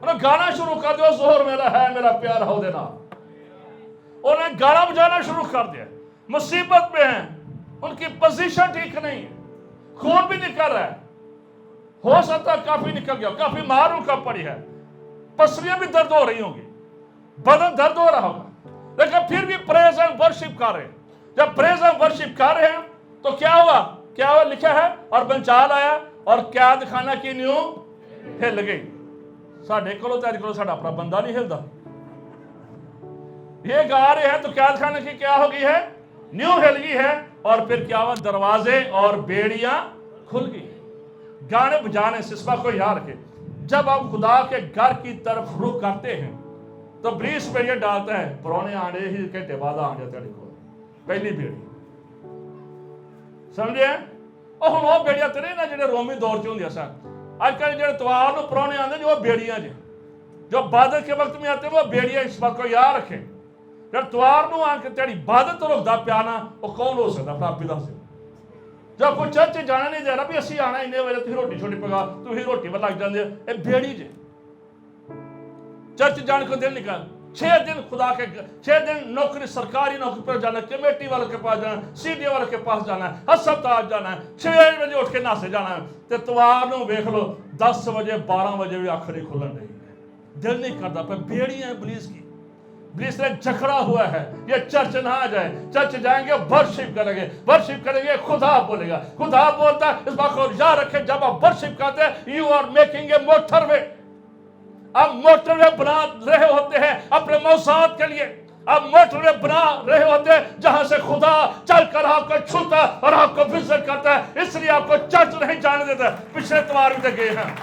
انہیں گانا شروع کر دیا, زہر میرا ہے میرا پیارا ہو دینا. انہیں گانا بجانا شروع کر دیا. مصیبت میں ہیں, ان کی پوزیشن ٹھیک نہیں ہے, خون بھی نکل رہا ہے, ہو سکتا ہے کافی نکل گیا, کافی مار ان کا پڑی ہے, پسلیاں بھی درد ہو رہی ہوں گی, بدن درد ہو رہا ہوگا, لیکن پھر بھی پریز اینڈ ورشپ کر رہے ہیں. جب پریز اینڈ ورشپ کر رہے ہیں تو کیا ہوا لکھا ہے, اور بنچال آیا اور قید خانہ کی نیو ہل گئی. ساڑھے کلو تیج کلو ساڑھا اپنا بندہ نہیں ہلدا. یہ گا رہے ہیں تو قید خانہ کی کیا ہو گئی ہے, نیو ہل گئی ہے. اور پھر کیا ہوا, دروازے اور بیڑیاں کھل گئی. گانے بجانے سے اس بات کو یاد رکھے, جب آپ خدا کے گھر کی طرف رخ کرتے ہیں تو بریس پہ یہ ڈالتا ہے, پرونے آنڈے ہی گھنٹے بعد آ جاتے ہیں, پہلی بیڑی سمجھے. اور ہن وہ بیڑیاں تے نہیں نا جڑے رومی دور چ ہوندیاں سن. اج کل جڑے توار نو پرونے آندے جو بیڑیاں جے, جو عبادت کے وقت میں آتے ہیں وہ بیڑیاں. اس بات کو یاد رکھیں, جب توار نو آ کے تیری عبادت رکدا پیانا, وہ کون ہو سکتا اپنا پتا سے. جب کوئی چرچ جانا نہیں دے رہا بھی اسی آنا انہیں وجہ تھی روٹی چھوٹی پکا, تو ہی روٹی میں لگ جاندے, اے بیڑی جے. چرچ جانے کو دل نکال, 6 دن خدا کے 6 دن نوکری, سرکاری نوکری پر جانا, کمیٹی والوں کے پاس جانا, سی ڈی والوں کے پاس جانا ہے, ہسپتال جانا ہے, 6 بجے اٹھ کے ناسے جانا ہے. تے توار نو ویکھ لو 10 بجے 12 بجے بھی آنکھ نہیں کھلن نہیں, دل نہیں کرتا. پر بیڑیاں ابلیس کی, ابلیس نے جکڑا ہوا ہے یہ چرچ نہ آ جائے. چرچ جائیں گے ورشپ کریں گے, خدا بولے گا, خدا بولتا ہے. اس بات کو یاد رکھیں, جب آپ ورشپ کرتے ہیں you are making a motorway. آپ موٹر وے بنا رہے ہوتے ہیں اپنے موضوعات کے لیے. آپ موٹر وے بنا رہے ہوتے ہیں جہاں سے خدا چل کر آپ کو چھوتا اور آپ کو وزٹ کرتا ہے. اس لیے آپ کو چرچ نہیں جانے دیتا. پچھلے اتوار بھی گئے ہیں,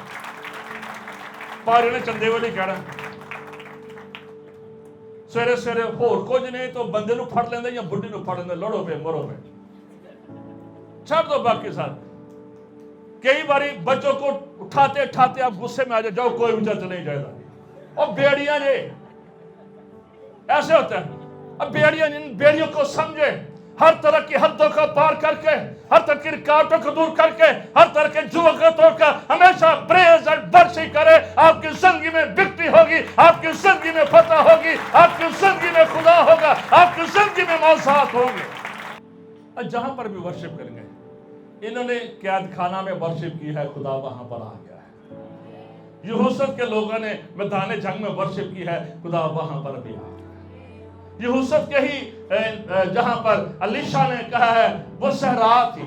پاری نے چندے والی کہنا سویرے سویرے ہور کچھ نہیں تو بندے نو پھڑ لیندے یا بڈھی نو پھڑ لیندے, لڑو پہ مرو پہ, چھڑ دو باقی ساتھ. کئی باری بچوں کو اٹھاتے آپ غصے میں آ جاؤ, کوئی بھی چرچ نہیں جائے گا. اور بیڑیاں جے ایسے ہوتا ہے. اب بیڑیوں کو سمجھے, ہر طرح کی حدوں کو پار کر کے, ہر طرح کی رکاوٹوں کو دور کر کے, ہر طرح کے جوؤں کو توڑ کر ہمیشہ پریز اینڈ ورشپ کرے. آپ کی زندگی میں وکٹری ہوگی, آپ کی زندگی میں فتح ہوگی, آپ کی زندگی میں خدا ہوگا, آپ کی زندگی میں موضوعات ہوں گے. جہاں پر بھی ورشپ کریں گے, انہوں نے قید خانہ میں ورشپ کی ہے, خدا وہاں پر آ گیا ہے. یہوسف کے لوگوں نے میدان جنگ میں ورشپ کی ہے, خدا وہاں پر بھی آ گیا. یہوسف کے ہی جہاں پر الیشا نے کہا ہے وہ صحرا تھی,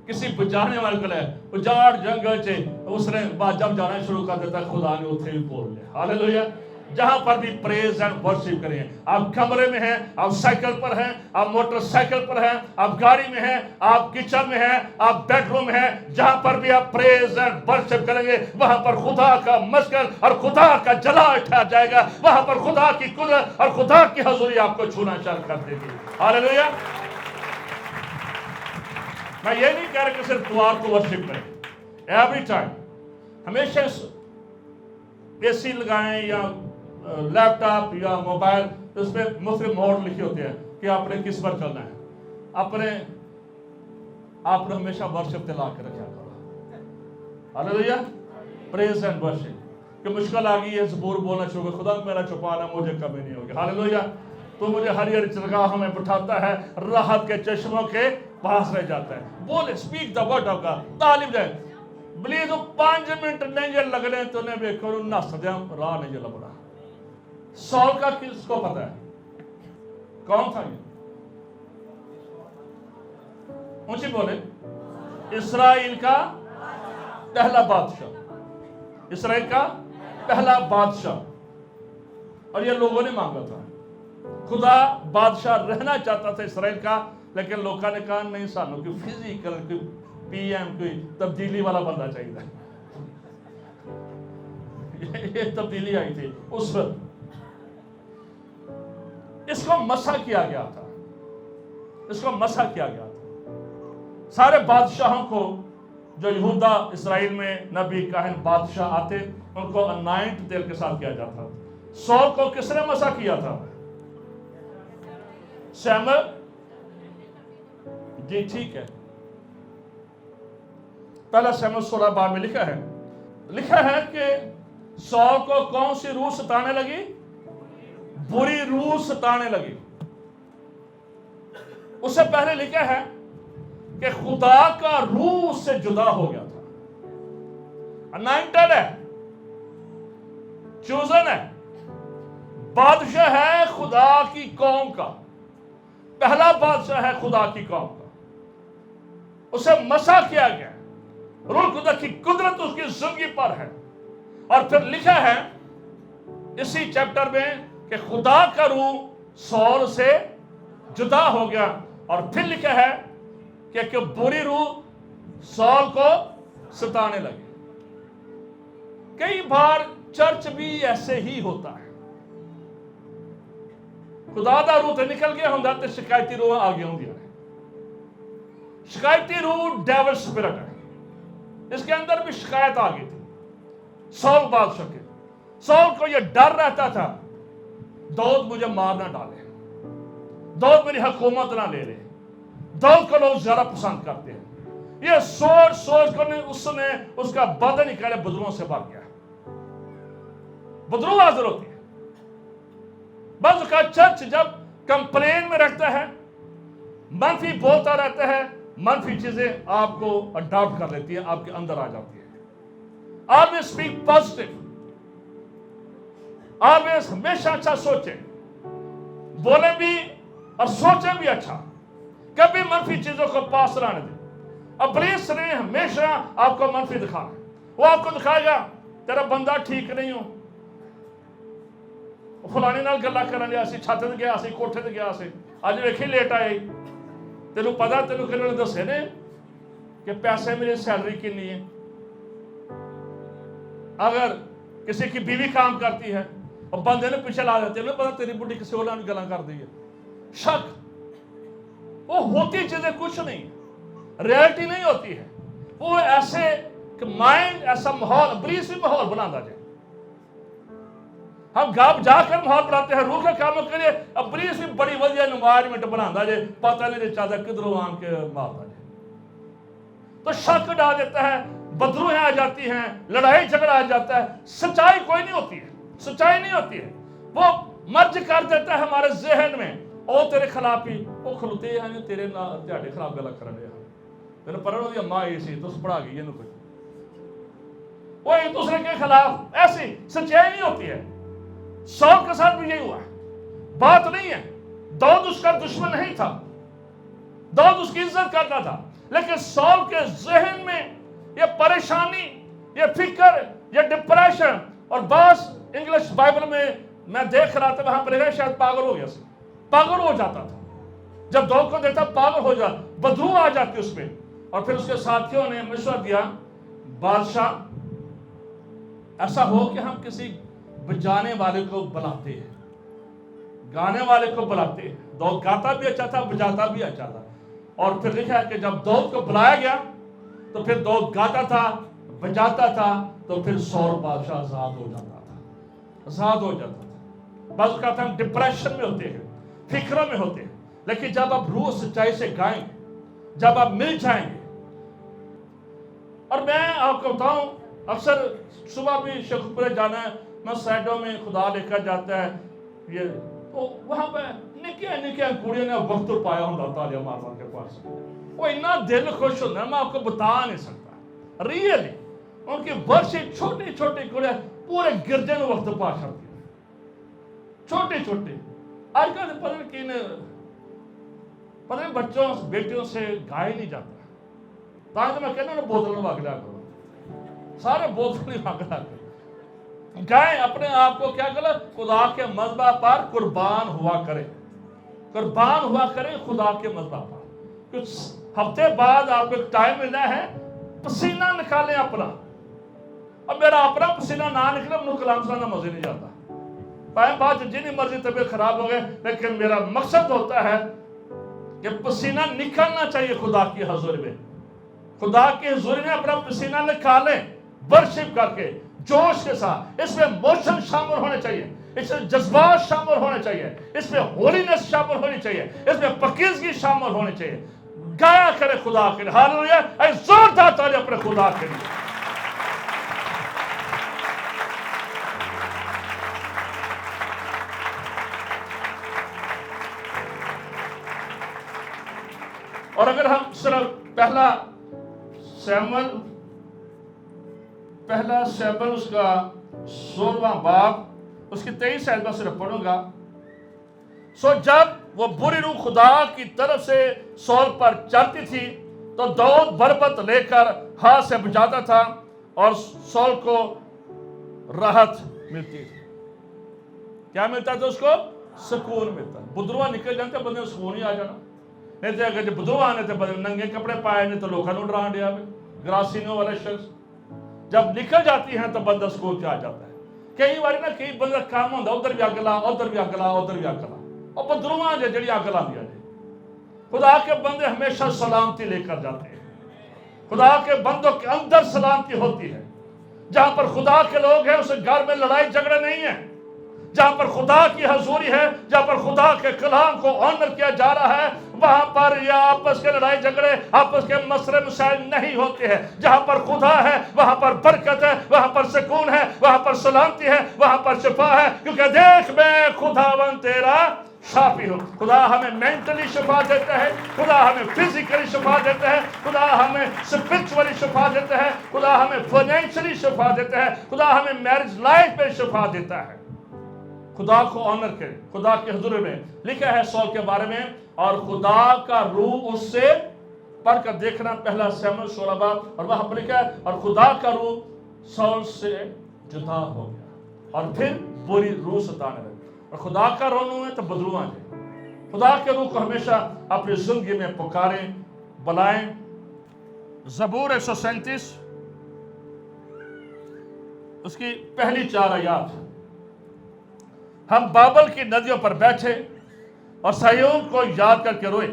کسی بجانے والے کو لے اجاڑ جنگل چے, اس نے جب جانا شروع کر دیتا خدا نے اتھے بھی بول لیا. ہاللیلویہ. جہاں پر بھی پریز اینڈ ورشپ کریں. آپ کمرے میں ہیں, آپ سائیکل پر ہیں, آپ موٹر سائیکل پر ہیں, آپ گاڑی میں ہیں, آپ کچن میں ہیں, آپ بیڈ روم میں ہیں, جہاں پر بھی آپ پریز اینڈ ورشپ کریں گے وہاں پر خدا کا مسکن اور خدا کا جلال ٹھہر جائے گا. وہاں پر خدا کی قدرت اور خدا کی حضوری آپ کو چھونا چاہیے کر دے گی. ہاللیلویہ. میں یہ نہیں کہہ رہا کہ صرف اتوار کو ورشپ کریں, ایوری ٹائم. ہمیشہ اے سی لگائیں یا لیپ ٹاپ یا موبائل, اس پہ مختلف موڈ لکھے ہوتے ہیں کہ آپ نے کس پر چلنا ہے. آپ نے ہمیشہ ورشپ دلا کے رکھا کرو. ہاللیلویہ. Praise and worship. کہ مشکل آ گئی ہے، زبور بولنا شروع کر، خدا میرا چھپانا مجھے کمی نہیں ہوگی، ہاللویا۔ تو مجھے ہری ہری چرگاہوں میں بٹھاتا ہے، راحت کے چشموں کے پاس رہ جاتا ہے۔ بولے، speak the word of God, تعلیم دے۔ بلیز 5 منٹ نہیں لگنے تو نے بے کرو نس دیا راہ نہیں لبنا۔ سال کا کس کو پتا ہے کون تھا یہ؟ اونچی بولے، اسرائیل کا پہلا بادشاہ، اسرائیل کا پہلا بادشاہ۔ اور یہ لوگوں نے مانگا تھا، خدا بادشاہ رہنا چاہتا تھا اسرائیل کا، لیکن لوگوں نے کہا نہیں، سانو کوئی فزیکل، کوئی پی ایم، کوئی تبدیلی والا بندہ چاہیے تھا۔ یہ تبدیلی آئی تھی اس وقت۔ اس کو مسح کیا گیا تھا، اس کو مسح کیا گیا تھا۔ سارے بادشاہوں کو جو یہودا اسرائیل میں نبی کاہن بادشاہ آتے، ان کو انائنٹ تیل کے ساتھ کیا جاتا۔ سول کو کس نے مسح کیا تھا؟ سیموئیل؟ جی ٹھیک ہے، پہلا سیموئیل 16 میں لکھا ہے کہ سول کو کون سی روح ستانے لگی؟ بری روح ستانے لگی۔ اس سے پہلے لکھا ہے کہ خدا کا روح اس سے جدا ہو گیا تھا۔ انائنٹڈ ہے، چوزن ہے، بادشاہ ہے خدا کی قوم کا، پہلا بادشاہ ہے خدا کی قوم کا۔ اسے مسح کیا گیا، روح خدا کی قدرت اس کی زندگی پر ہے۔ اور پھر لکھا ہے اسی چیپٹر میں کہ خدا کا روح سول سے جدا ہو گیا، اور پھر لکھا ہے کہ بری روح سول کو ستانے لگی۔ کئی بار چرچ بھی ایسے ہی ہوتا ہے، خدا دا روح تے نکل گیا ہوں تے شکایتی روح آگے ہوں دیا ہے۔ شکایتی روح ڈیول سپرٹ ہے، اس کے اندر بھی شکایت آ گئی تھی سول بادشاہ کے۔ سول کو یہ ڈر رہتا تھا داؤد مجھے مار نہ ڈالے، داؤد میری حکومت نہ لے لے، داؤد کو لوگ زیادہ پسند کرتے ہیں۔ یہ سوچ کر اس نے اس کا بدن نکالے بدروں سے بھاگ گیا۔ بدرو حاضر ہوتی ہے۔ بعض اوقات چرچ جب کمپلین میں رکھتا ہے، منفی بولتا رہتا ہے، منفی چیزیں آپ کو اڈاپٹ کر لیتی ہیں، آپ کے اندر آ جاتی ہے۔ آلویز اسپیک پازیٹیو، آلویز ہمیشہ اچھا سوچیں، بولیں بھی اور سوچیں بھی اچھا، کبھی منفی چیزوں کو پاس نہ دیں۔ ابلیس نے ہمیشہ آپ کو منفی دکھانا، وہ آپ کو دکھائے گا تیرا بندہ ٹھیک نہیں ہو، فلانے نال گلا کرن گیا سی، چھت تے گیا سی، کوٹھے تے گیا سی، اج ویکھی لیٹ آئے، تینوں پتا تینوں کہنے نے دسے نے کہ پیسے میری سیلری کنی ہے۔ اگر کسی کی بیوی کام کرتی ہے اور بندے نے پیچھے لا دیتے ہیں، پتا تیری بڈی کسی اور نے گلا کر دی ہے۔ شک، وہ ہوتی چیزیں کچھ نہیں، ریالٹی نہیں ہوتی ہے، وہ ایسے کہ مائنڈ ایسا ماحول، ابلیس بھی ماحول بناتا جائے۔ ہم گھر جا کر ماحول بناتے ہیں روح کے کاموں کے لیے، ابلیس بھی بڑی وجہ انوائرمنٹ بناتا جائے، پتہ نہیں چاہتا کدھروں آن کے مارتا جائے، تو شک ڈال دیتا ہے، بدروہیں آ جاتی ہیں، لڑائی جھگڑا آ جاتا ہے، سچائی کوئی نہیں ہوتی ہے، سچائی نہیں ہوتی ہے، وہ مرج کر دیتا ہے ہمارے ذہن میں، او تیرے خلاف ہی، وہ کھلوتے ہیں تیرے تیرے خلاف گلا کرنے ہیں، تیرے پرڑوں دی اماں آئی سی تو پڑھا گئی ہے کوئی، وہ ایک دوسرے کے خلاف، ایسی سچائی نہیں ہوتی ہے۔ سول کے ساتھ بھی یہی ہوا ہے، بات نہیں ہے، داؤد اس کا دشمن نہیں تھا، داؤد اس کی عزت کرتا تھا، لیکن سول کے ذہن میں یہ پریشانی، یہ فکر، یہ ڈپریشن، اور بعض انگلش بائبل میں دیکھ رہا تھا وہاں پر شاید پاگل ہو گیا سی، پاگل ہو جاتا تھا، جب داؤد کو دیکھتا پاگل ہو جاتا، بدرو آ جاتی اس میں، اور پھر اس کے ساتھیوں نے مشورہ دیا، بادشاہ ایسا ہو کہ ہم کسی بجانے والے کو بلاتے ہیں، گانے والے کو بلاتے ہیں۔ داؤد گاتا بھی اچھا تھا، بجاتا بھی اچھا تھا، اور پھر لکھا ہے کہ جب داؤد کو بلایا گیا تو پھر داؤد گاتا تھا، بجاتا تھا، تو پھر سول بادشاہ آزاد ہو جاتا تھا، آزاد ہو جاتا تھا۔ بعض اوقات ہم ڈپریشن میں ہوتے ہیں، فکروں میں ہوتے ہیں، لیکن جب آپ روح سچائی سے گائیں گے، جب آپ مل جائیں گے، اور میں آپ کو بتاؤں اکثر صبح بھی شیخوپورے جانا ہے، میں سائڈوں میں خدا لے کر جاتا ہے، یہ تو وہاں پہ نکیاں کڑیاں نے وقت پایا ہوں تعالیٰ مارمان کے پاس، وہ اتنا دل خوش ہوتا ہے میں آپ کو بتا نہیں سکتا، ریئلی ان کی ورشپ چھوٹی چھوٹی کڑیاں پورے گرجے میں وقت پا چڑتی ہے، چھوٹی چھوٹی۔ آج کل پتہ نہیں بچوں بیٹیوں سے گائے نہیں جاتا، تاکہ میں کہنا بوتل میں بھاگ لیا کرو، سارے بوتل میں بھاگ لیا کرو، گائے اپنے آپ کو کیا کرے خدا کے مذبح پر قربان ہوا کرے، قربان ہوا کرے خدا کے مذبح پر۔ کچھ ہفتے بعد آپ کو ایک ٹائم ملنا ہے، پسینہ نکالیں اپنا، اب میرا اپنا پسینہ نہ نکلے منہ کلام سنانا مزے نہیں جاتا، پائیں بات جتنی مرضی طبیعت خراب ہو گئے، لیکن میرا مقصد ہوتا ہے کہ پسینہ نکلنا چاہیے خدا کی حضور میں، خدا کی حضور میں اپنا پسینہ نکالیں ورشپ کر کے جوش کے ساتھ، اس میں موشن شامل ہونے چاہیے، اس میں جذبات شامل ہونے چاہیے، اس میں ہولینس شامل ہونی چاہیے، اس میں پاکیزگی شامل ہونی چاہیے، گایا کرے خدا کے لیے، ہاللویا، اے زوردار تالی اپنے خدا کے لیے۔ اور اگر ہم صرف پہلا سیمول اس کا 16واں باب اس کی 23 آیت میں صرف پڑھوں گا، سو جب وہ بری روح خدا کی طرف سے سول پر چڑھتی تھی تو داؤد بربت لے کر ہاتھ سے بجاتا تھا اور سول کو راحت ملتی تھی۔ کیا ملتا تھا اس کو؟ سکون ملتا۔ بدروا نکل جاتے بندے کو سکون ہی آ جانا، نہیں تو اگر بدروا آنے تھے بندے ننگے کپڑے پائے نہیں تو لوگوں نے ڈران دیا گراسینوں والا شخص جب نکل جاتی ہیں تو بندہ سکون کیا آ جاتا ہے۔ کئی بار نا کئی بندہ کام ہوتا ادھر بھی اگلا ادھر بھی اگلا ادھر بھی اگلا، اور بدروا جڑی اگلا دیا جائے، خدا کے بندے ہمیشہ سلامتی لے کر جاتے ہیں، خدا کے بندوں کے اندر سلامتی ہوتی ہے، جہاں پر خدا کے لوگ ہیں اس گھر میں لڑائی جھگڑے نہیں ہیں، جہاں پر خدا کی حضوری ہے، جہاں پر خدا کے کلام کو آنر کیا جا رہا ہے، وہاں پر یا آپس کے لڑائی جھگڑے آپس کے مسئلے مسائل نہیں ہوتے ہیں۔ جہاں پر خدا ہے وہاں پر برکت ہے، وہاں پر سکون ہے، وہاں پر سلامتی ہے، وہاں پر شفا ہے، کیونکہ دیکھ میں خداوند تیرا شافی ہوں۔ خدا ہمیں مینٹلی شفا دیتا ہے، خدا ہمیں فزیکلی شفا دیتا ہے، خدا ہمیں اسپرچولی شفا دیتا ہے، خدا ہمیں فائنینشلی شفا دیتا ہے، خدا ہمیں میرج لائف میں شفا دیتا ہے۔ خدا کو آنر کرے۔ خدا کے حضور میں لکھا ہے سول کے بارے میں، اور خدا کا روح اس سے، پڑھ کر دیکھنا پہلا سیمول 16 باب، اور وہاں پر لکھا ہے اور خدا کا روح سول سے جدا ہو گیا اور پھر بری روح ستانے لگی، اور خدا کا روح ہے تو بدرواں ہے۔ خدا کے روح کو ہمیشہ اپنی زندگی میں پکاریں، بلائیں۔ زبور 137 اس کی پہلی 4 آیات، ہم بابل کی ندیوں پر بیٹھے اور صہیون کو یاد کر کے روئے،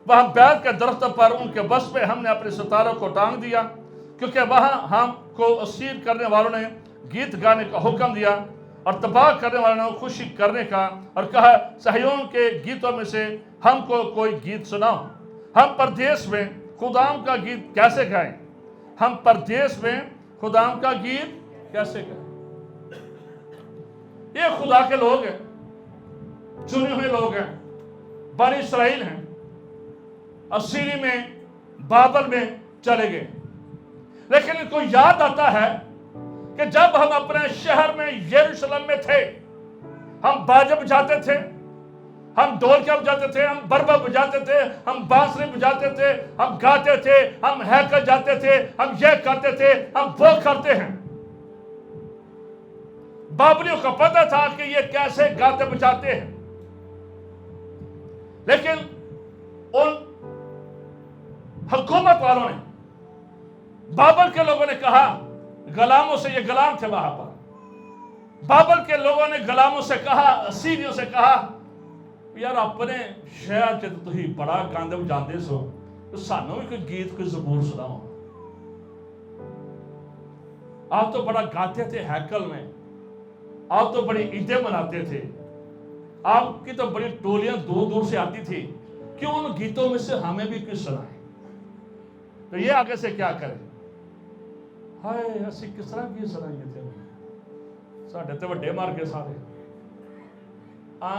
وہاں بیت کے درختوں پر ان کے بس پہ ہم نے اپنے ستاروں کو ٹانگ دیا، کیونکہ وہاں ہم کو اسیر کرنے والوں نے گیت گانے کا حکم دیا اور تباہ کرنے والوں نے خوشی کرنے کا، اور کہا صہیون کے گیتوں میں سے ہم کو کوئی گیت سناؤ۔ ہم پردیس میں خداوند کا گیت کیسے گائیں؟ ہم پردیس میں خداوند کا گیت کیسے گائیں؟ یہ خدا کے لوگ ہیں، چنے ہوئے لوگ ہیں، بنی اسرائیل ہیں، اسیری میں بابل میں چلے گئے، لیکن ان کو یاد آتا ہے کہ جب ہم اپنے شہر میں یروشلم میں تھے، ہم باجے بجاتے تھے، ہم ڈھولکیاں بجاتے تھے، ہم بربا بجاتے تھے، ہم بانسری بجاتے تھے، ہم گاتے تھے، ہم ہیکل جاتے تھے، ہم یہ کرتے تھے، ہم وہ کرتے ہیں۔ بابلیوں کو پتہ تھا کہ یہ کیسے گاتے بجاتے ہیں، لیکن ان حکومت والوں نے، بابل کے لوگوں نے کہا، غلاموں سے، یہ غلام تھے وہاں پر، بابل کے لوگوں نے غلاموں سے کہا، اسیریوں سے کہا، یار اپنے شہر چ تو ہی بڑا گاندے بجاندے سو، تو سانوں بھی کوئی گیت کوئی زبور سناؤ، آپ تو بڑا گاتے تھے ہیکل میں، آپ تو بڑی عیدیں مناتے تھے، آپ کی تو بڑی ٹولیاں دور دور سے آتی تھی، کیوں ان گیتوں میں سے ہمیں بھی کچھ سنائیں؟ تو یہ آگے سے کیا کریں؟ ਹਾਏ ਅਸੀਂ ਕਿਸ ਤਰ੍ਹਾਂ ਕੀ ਸੁਣਾਈਏ ਤੈਨੂੰ, ਸਾਡੇ ਤੇ ਵੱਡੇ ਮਰ ਗਏ ਸਾਰੇ।